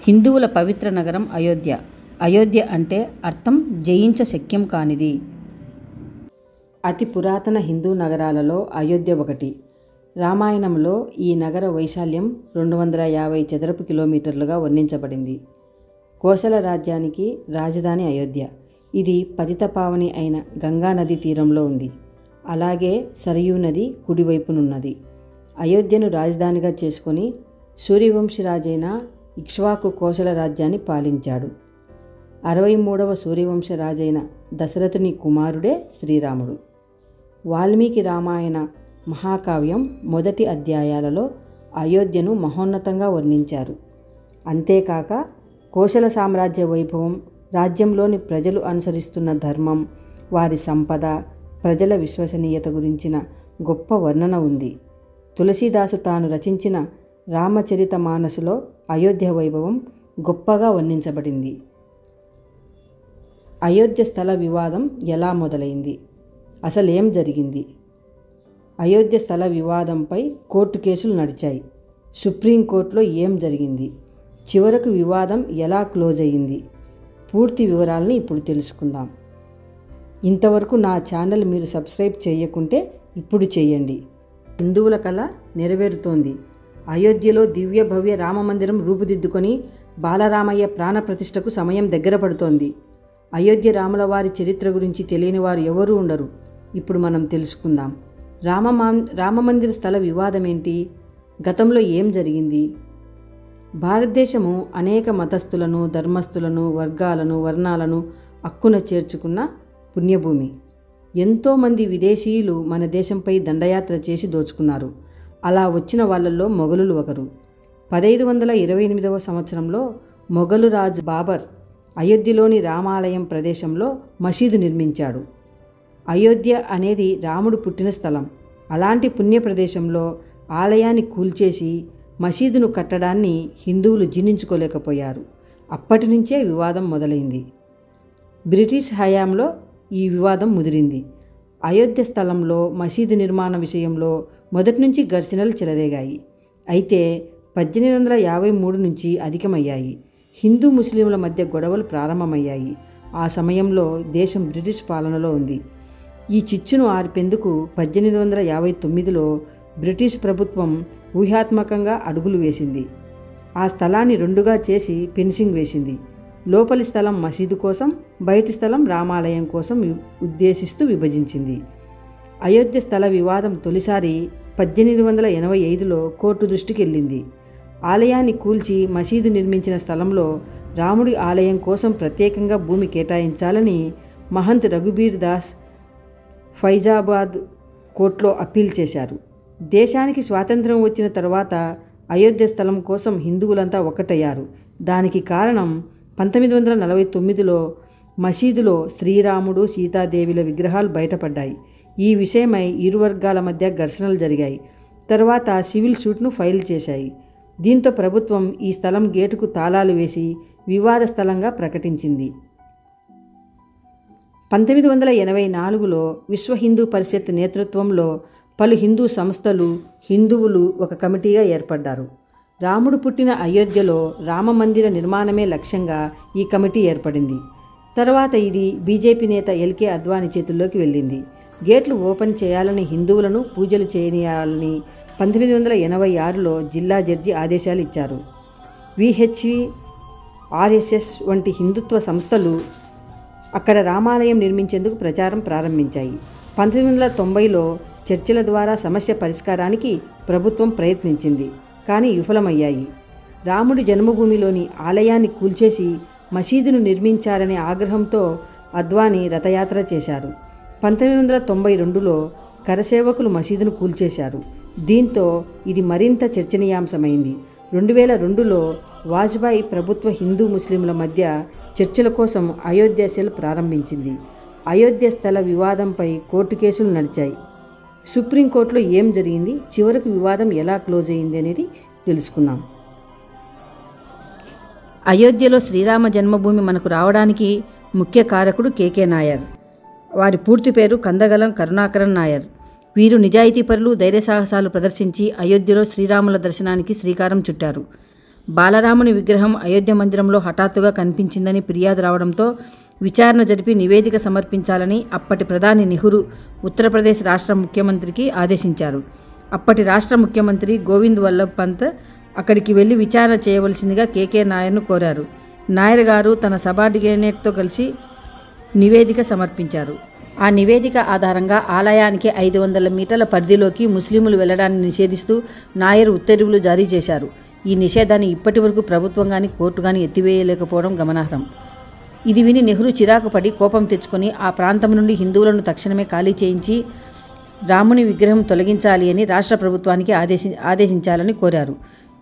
హిందువుల పవిత్ర నగరం అయోధ్య. అయోధ్య అంటే అర్థం జయించ శక్యం కానిది. అతి పురాతన హిందూ నగరాలలో అయోధ్య ఒకటి. రామాయణంలో ఈ నగర వైశాల్యం 250 చదరపు కిలోమీటర్లుగా వర్ణించబడింది. కోసల రాజ్యానికి రాజధాని అయోధ్య. ఇది పతితపావని అయిన గంగానది తీరంలో ఉంది. అలాగే సరయూ నది కుడివైపునున్నది. అయోధ్యను రాజధానిగా చేసుకొని సూర్యవంశరాజైన ఇక్ష్వాకు కోసల రాజ్యాన్ని పాలించాడు. 63వ సూర్యవంశరాజైన దశరథుని కుమారుడే శ్రీరాముడు. వాల్మీకి రామాయణ మహాకావ్యం మొదటి అధ్యాయాలలో అయోధ్యను మహోన్నతంగా వర్ణించారు. అంతేకాక కోసల సామ్రాజ్య వైభవం, రాజ్యంలోని ప్రజలు అనుసరిస్తున్న ధర్మం, వారి సంపద, ప్రజల విశ్వసనీయత గురించిన గొప్ప వర్ణన ఉంది. తులసీదాసు తాను రచించిన రామచరితమానసులో అయోధ్య వైభవం గొప్పగా వర్ణించబడింది. అయోధ్య స్థల వివాదం ఎలా మొదలైంది? అసలేం జరిగింది? అయోధ్య స్థల వివాదంపై కోర్టు కేసులు నడిచాయి. సుప్రీంకోర్టులో ఏం జరిగింది? చివరకు వివాదం ఎలా క్లోజ్ అయ్యింది? పూర్తి వివరాలని ఇప్పుడు తెలుసుకుందాం. ఇంతవరకు నా ఛానల్ మీరు సబ్స్క్రైబ్ చేయకుంటే ఇప్పుడు చేయండి. హిందువుల కళ నెరవేరుతోంది. అయోధ్యలో దివ్య భవ్య రామమందిరం రూపుదిద్దుకొని బాలరామయ్య ప్రాణ ప్రతిష్టకు సమయం దగ్గర పడుతోంది. అయోధ్య రాముల వారి చరిత్ర గురించి తెలియని వారు ఎవరూ ఉండరు. ఇప్పుడు మనం తెలుసుకుందాం. రామమందిర స్థల వివాదం ఏంటి? గతంలో ఏం జరిగింది? భారతదేశము అనేక మతస్థులను, ధర్మస్థులను, వర్గాలను, వర్ణాలను అక్కున చేర్చుకున్న పుణ్యభూమి. ఎంతోమంది విదేశీయులు మన దేశంపై దండయాత్ర చేసి దోచుకున్నారు. అలా వచ్చిన వాళ్ళల్లో మొఘలులు ఒకరు. 1528వ సంవత్సరంలో మొఘలు రాజు బాబర్ అయోధ్యలోని రామాలయం ప్రదేశంలో మసీదు నిర్మించాడు. అయోధ్య అనేది రాముడు పుట్టిన స్థలం. అలాంటి పుణ్య ప్రదేశంలో ఆలయాన్ని కూల్చేసి మసీదును కట్టడాన్ని హిందువులు జీర్ణించుకోలేకపోయారు. అప్పటి నుంచే వివాదం మొదలైంది. బ్రిటిష్ హయాంలో ఈ వివాదం ముదిరింది. అయోధ్య స్థలంలో మసీదు నిర్మాణ విషయంలో మొదటి నుంచి ఘర్షణలు చెలరేగాయి. అయితే 1853 నుంచి అధికమయ్యాయి. హిందూ ముస్లింల మధ్య గొడవలు ప్రారంభమయ్యాయి. ఆ సమయంలో దేశం బ్రిటిష్ పాలనలో ఉంది. ఈ చిచ్చును ఆర్పేందుకు 1859లో బ్రిటిష్ ప్రభుత్వం ఊహాత్మకంగా అడుగులు వేసింది. ఆ స్థలాన్ని రెండుగా చేసి ఫెన్సింగ్ వేసింది. లోపలి స్థలం మసీదు కోసం, బయటి స్థలం రామాలయం కోసం ఉద్దేశిస్తూ విభజించింది. అయోధ్య స్థల వివాదం తొలిసారి 1885లో కోర్టు దృష్టికి వెళ్ళింది. ఆలయాన్ని కూల్చి మసీదు నిర్మించిన స్థలంలో రాముడి ఆలయం కోసం ప్రత్యేకంగా భూమి కేటాయించాలని మహంత్ రఘుబీర్ దాస్ ఫైజాబాద్ కోర్టులో అప్పీల్ చేశారు. దేశానికి స్వాతంత్ర్యం వచ్చిన తర్వాత అయోధ్య స్థలం కోసం హిందువులంతా ఒక్కటయ్యారు. దానికి కారణం 1949లో మసీదులో శ్రీరాముడు, సీతాదేవిల విగ్రహాలు బయటపడ్డాయి. ఈ విషయమై ఇరు వర్గాల మధ్య ఘర్షణలు జరిగాయి. తర్వాత సివిల్ సూట్ను ఫైల్ చేశాయి. దీంతో ప్రభుత్వం ఈ స్థలం గేటుకు తాళాలు వేసి వివాద స్థలంగా ప్రకటించింది. 1984లో విశ్వ హిందూ పరిషత్ నేతృత్వంలో పలు హిందూ సంస్థలు, హిందువులు ఒక కమిటీగా ఏర్పడ్డారు. రాముడు పుట్టిన అయోధ్యలో రామమందిర నిర్మాణమే లక్ష్యంగా ఈ కమిటీ ఏర్పడింది. తర్వాత ఇది బీజేపీ నేత ఎల్కే అద్వానీ చేతుల్లోకి వెళ్ళింది. గేట్లు ఓపెన్ చేయాలని, హిందువులను పూజలు చేయనియాలని 1986లో జిల్లా జడ్జి ఆదేశాలు ఇచ్చారు. విహెచ్వి, ఆర్ఎస్ఎస్ వంటి హిందుత్వ సంస్థలు అక్కడ రామాలయం నిర్మించేందుకు ప్రచారం ప్రారంభించాయి. 1990లో చర్చల ద్వారా సమస్య పరిష్కారానికి ప్రభుత్వం ప్రయత్నించింది, కానీ విఫలమయ్యాయి. రాముడి జన్మభూమిలోని ఆలయాన్ని కూల్చేసి మసీదును నిర్మించారనే ఆగ్రహంతో అద్వానీ రథయాత్ర చేశారు. 1992లో కరసేవకులు మసీదును కూల్చేశారు. దీంతో ఇది మరింత చర్చనీయాంశమైంది. 2002లో వాజ్పేయి ప్రభుత్వ హిందూ ముస్లింల మధ్య చర్చల కోసం అయోధ్య సెల్ ప్రారంభించింది. అయోధ్య స్థల వివాదంపై కోర్టు కేసులు నడిచాయి. సుప్రీంకోర్టులో ఏం జరిగింది, చివరకు వివాదం ఎలా క్లోజ్ అయింది అనేది తెలుసుకుందాం. అయోధ్యలో శ్రీరామ జన్మభూమి మనకు రావడానికి ముఖ్య కారకుడు కేకే నాయర్. వారి పూర్తి పేరు కందగలం కరుణాకరన్ నాయర్. వీరు నిజాయితీపరులు, ధైర్యసాహసాలు ప్రదర్శించి అయోధ్యలో శ్రీరాముల దర్శనానికి శ్రీకారం చుట్టారు. బాలరాముని విగ్రహం అయోధ్య మందిరంలో హఠాత్తుగా కనిపించిందని ఫిర్యాదు రావడంతో విచారణ జరిపి నివేదిక సమర్పించాలని అప్పటి ప్రధాని నెహ్రూ ఉత్తరప్రదేశ్ రాష్ట్ర ముఖ్యమంత్రికి ఆదేశించారు. అప్పటి రాష్ట్ర ముఖ్యమంత్రి గోవింద్ వల్లభ్ పంత్ అక్కడికి వెళ్లి విచారణ చేయవలసిందిగా కేకే నాయర్ను కోరారు. నాయర్ గారు తన సబార్డినేట్తో కలిసి నివేదిక సమర్పించారు. ఆ నివేదిక ఆధారంగా ఆలయానికి 500 మీటర్ల పరిధిలోకి ముస్లింలు వెళ్లడాన్ని నిషేధిస్తూ నాయర్ ఉత్తర్వులు జారీ చేశారు. ఈ నిషేధాన్ని ఇప్పటి వరకు ప్రభుత్వం కానీ కోర్టు కానీ ఎత్తివేయలేకపోవడం గమనార్హం. ఇది విని నెహ్రూ చిరాకు పడి కోపం తెచ్చుకొని ఆ ప్రాంతం నుండి హిందువులను తక్షణమే ఖాళీ చేయించి రాముని విగ్రహం తొలగించాలి అని రాష్ట్ర ప్రభుత్వానికి ఆదేశించాలని కోరారు.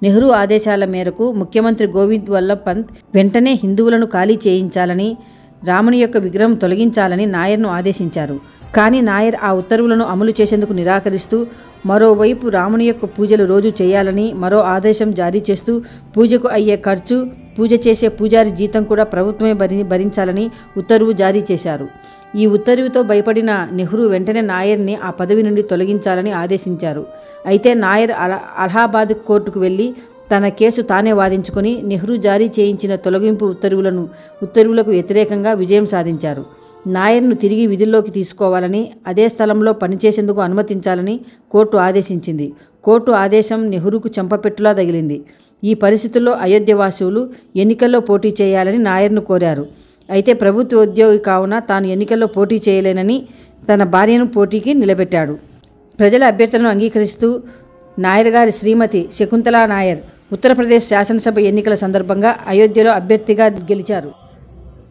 నెహ్రూ ఆదేశాల మేరకు ముఖ్యమంత్రి గోవింద్ వల్లభ్ పంత్ వెంటనే హిందువులను ఖాళీ చేయించాలని, రాముని యొక్క విగ్రహం తొలగించాలని నాయర్ను ఆదేశించారు. కానీ నాయర్ ఆ ఉత్తర్వులను అమలు చేసేందుకు నిరాకరిస్తూ మరోవైపు రాముని యొక్క పూజలు రోజు చేయాలని మరో ఆదేశం జారీ చేస్తూ పూజకు అయ్యే ఖర్చు, పూజ చేసే పూజారి జీతం కూడా ప్రభుత్వమే భరించాలని ఉత్తర్వు జారీ చేశారు. ఈ ఉత్తర్వుతో భయపడిన నెహ్రూ వెంటనే నాయర్ని ఆ పదవి నుండి తొలగించాలని ఆదేశించారు. అయితే నాయర్ అలహాబాద్ కోర్టుకు వెళ్లి తన కేసు తానే వాదించుకొని నెహ్రూ జారీ చేయించిన తొలగింపు ఉత్తర్వులకు వ్యతిరేకంగా విజయం సాధించారు. నాయర్ను తిరిగి విధుల్లోకి తీసుకోవాలని, అదే స్థలంలో పనిచేసేందుకు అనుమతించాలని కోర్టు ఆదేశించింది. కోర్టు ఆదేశం నెహ్రూకు చెంపపెట్టులా తగిలింది. ఈ పరిస్థితుల్లో అయోధ్యవాసులు ఎన్నికల్లో పోటీ చేయాలని నాయర్ను కోరారు. అయితే ప్రభుత్వ ఉద్యోగి కావున తాను ఎన్నికల్లో పోటీ చేయలేనని తన భార్యను పోటీకి నిలబెట్టాడు. ప్రజల అభ్యర్థనను అంగీకరిస్తూ నాయర్ గారి శ్రీమతి శకుంతలా నాయర్ ఉత్తరప్రదేశ్ శాసనసభ ఎన్నికల సందర్భంగా అయోధ్యలో అభ్యర్థిగా గెలిచారు.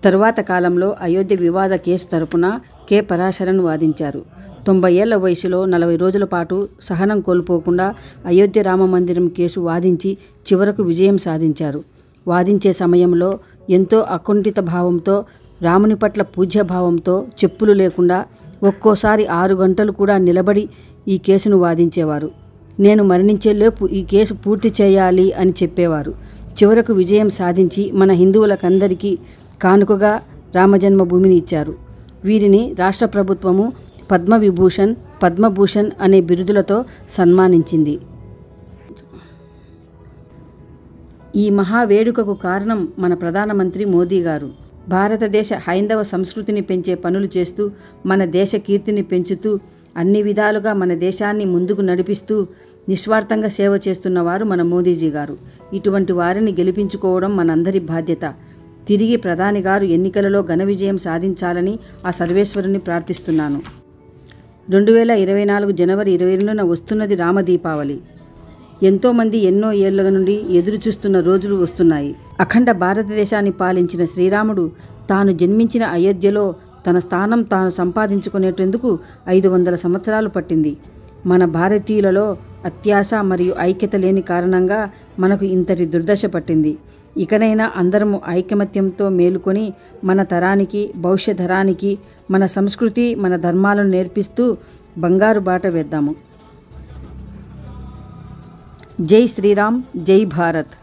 తరువాత కాలంలో అయోధ్య వివాద కేసు తరపున కె పరాశరన్ వాదించారు. 90 ఏళ్ల వయసులో 40 రోజుల పాటు సహనం కోల్పోకుండా అయోధ్య రామ మందిరం కేసు వాదించి చివరకు విజయం సాధించారు. వాదించే సమయంలో ఎంతో అకుంఠిత భావంతో, రాముని పట్ల పూజ్యభావంతో చెప్పులు లేకుండా ఒక్కోసారి 6 గంటలు కూడా నిలబడి ఈ కేసును వాదించేవారు. నేను మరణించేలోపు ఈ కేసు పూర్తి చేయాలి అని చెప్పేవారు. చివరకు విజయం సాధించి మన హిందువులకందరికీ కానుకగా రామజన్మభూమిని ఇచ్చారు. వీరిని రాష్ట్ర ప్రభుత్వము పద్మవిభూషణ్, పద్మభూషణ్ అనే బిరుదులతో సన్మానించింది. ఈ మహావేడుకకు కారణం మన ప్రధానమంత్రి మోదీ గారు. భారతదేశ హైందవ సంస్కృతిని పెంచే పనులు చేస్తూ, మన దేశ కీర్తిని పెంచుతూ, అన్ని విధాలుగా మన దేశాన్ని ముందుకు నడిపిస్తూ నిస్వార్థంగా సేవ చేస్తున్నవారు మన మోదీజీ గారు. ఇటువంటి వారిని గెలిపించుకోవడం మనందరి బాధ్యత. తిరిగి ప్రధాని గారు ఎన్నికలలో ఘన విజయం సాధించాలని ఆ సర్వేశ్వరుని ప్రార్థిస్తున్నాను. 2024 జనవరి 22న వస్తున్నది రామదీపావళి. ఎంతోమంది ఎన్నో ఏళ్ల నుండి ఎదురుచూస్తున్న రోజులు వస్తున్నాయి. అఖండ భారతదేశాన్ని పాలించిన శ్రీరాముడు తాను జన్మించిన అయోధ్యలో తన స్థానం తాను సంపాదించుకునేటందుకు 500 సంవత్సరాలు పట్టింది. మన భారతీయులలో అత్యాశ మరియు ఐక్యత లేని కారణంగా మనకు ఇంతటి దుర్దశ పట్టింది. ఇకనైనా అందరము ఐకమత్యంతో మేలుకొని మన తరానికి, భవిష్య తరానికి మన సంస్కృతి, మన ధర్మాలను నేర్పిస్తూ బంగారు బాట వేద్దాము. జై శ్రీరామ్, జై భారత్.